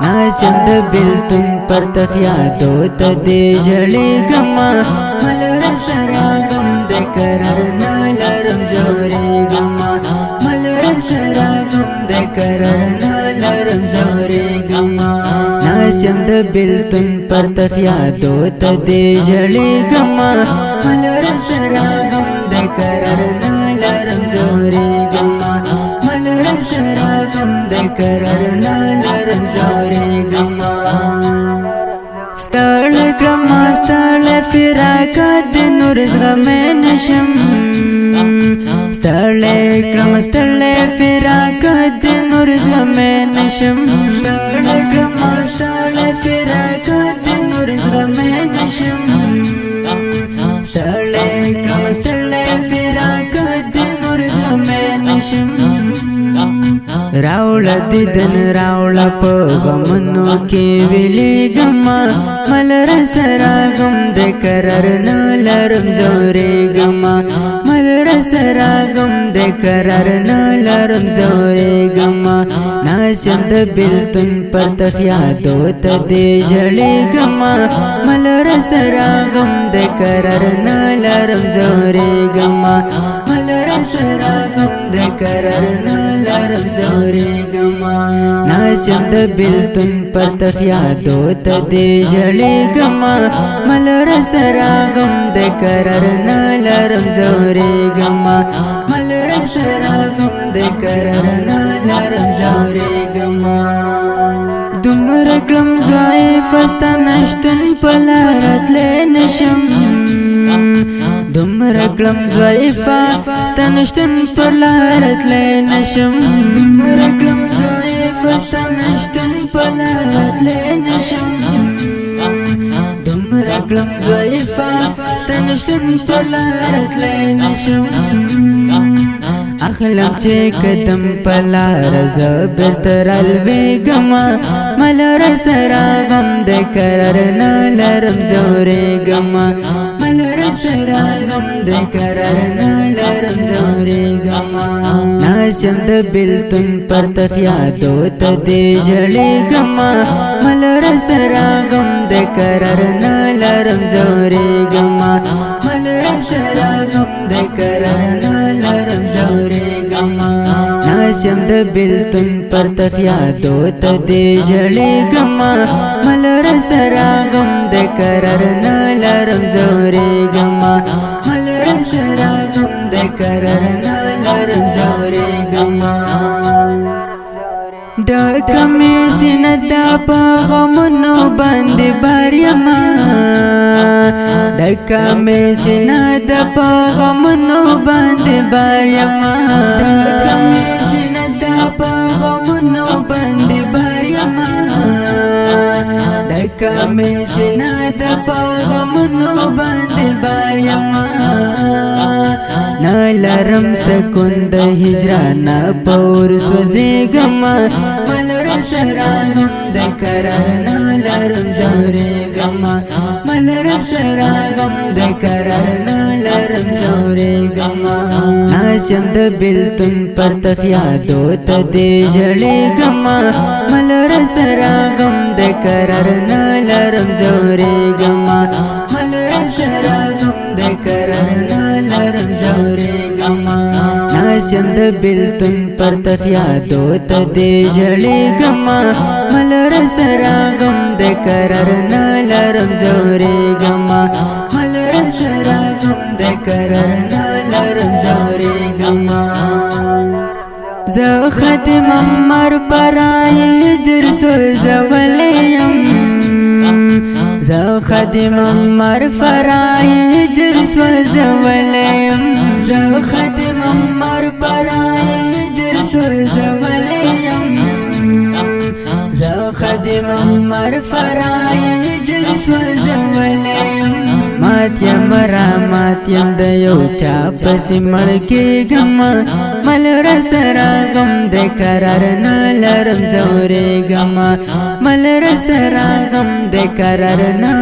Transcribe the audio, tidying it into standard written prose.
ناسم د بیلتون پر تفیادو ته دې ژړېږمه ملره سره غم د قرار نه لرم ځورېږمه ملره سره غم د قرار نه لرم ځورېږمه ناسم د بیلتون پر تفیادو ته دې ژړېږمه ملره سره غم د قرار نه لرم ځورېږمه ملره سره غم د قرار نه لرم ځورېږمه ستړی کړمه ستړی فراق د نور زغمې نشم ستړی کړمه ستړی فراق د نور زغمې نشم ستړی کړمه ستړی فراق د نور زغمې نشم ستړی کړمه ستړی فراق د نور زغمې نشم راوړه دیدن راوړه په غمونو کې ویلېږمه ملره سره غم د قرار نه لرم ځورېږمه ملره سره غم د قرار نه لرم ځورېږمه ناسم د بیلتون پر تفیادو ته دې ژړېږمه ملره سره غم د قرار نه لرم ځورېږمه ملره سره غم د قرار نه لرم ځورېږمه ناسم د بیلتون پر تفیادو ته دې ژړېږمه ملره سره غم د قرار نه لرم ځورېږمه ملره سره غم د قرار نه لرم ځورېږمه دومره کړم ضعیفه ستا نشتون په لاره تللی نشم دومره کړم ضعیفه ستا نشتون په لاره تللی نشم دومره کړم ضعیفه ستا نشتون په لاره تللی نشم دومره کړم ضعیفه ستا نشتون په لاره تللی نشم اخلم چې قدم په لاره زه بېرته رالوېږمه ملره سره غم د قرار نه لرم ځورېږمه ملره سره غم د قرار نه لرم ځورېږمه ناسم د بیلتون پر تفیادو ته دې ژړېږمه ملره سره غم د قرار نه لرم ځورېږمه ملره سره غم د قرار نه لرم ځورېږمه ناسم د بیلتون پر تفیادو ته دې ژړېږمه ملره سره غم د قرار نه لرم ځورېږمه ملره سره غم د قرار نه لرم ځورېږمه ډکه مې سینه ده په غمونو باندې بار یمه ډکه مې سینه ده په غمونو باندې بار یمه ډکه مې سینه ده په غمونو باندې بار یمه ډکه مې سینه ده په غمونو باندې بار یمه نه لرم سکون د هجرانه په اور سوځېږمه ملره سره غم د قرار نه لرم ځورېږمه ملره سره غم د قرار نه لرم ځورېږمه ناسم د بیلتون پر تفیادو ته دې ژړېږمه ملره سره غم د قرار نه لرم ځورېږمه ملره سره غم د قرار نه لرم ځورېږمه ناسم د بیلتون پر تفیادو ته دې ژړېږمه ملره سره غم د قرار نه لرم ځورېږمه ملره سره غم د قرار نه لرم ځورېږمه زه ختم عمر پرای هجر سوځولی یم زه ختم عمر پرای هجر سوځولی یم زه ختم عمر پرای هجر سوځولی یم زه ختم عمر پرای هجر سوځولی یم مات یم را مات یم د یو چا پسې مړ کېږمه ملره سره غم د قرار نه لرم ځورېږمه ملره سره غم د قرار نه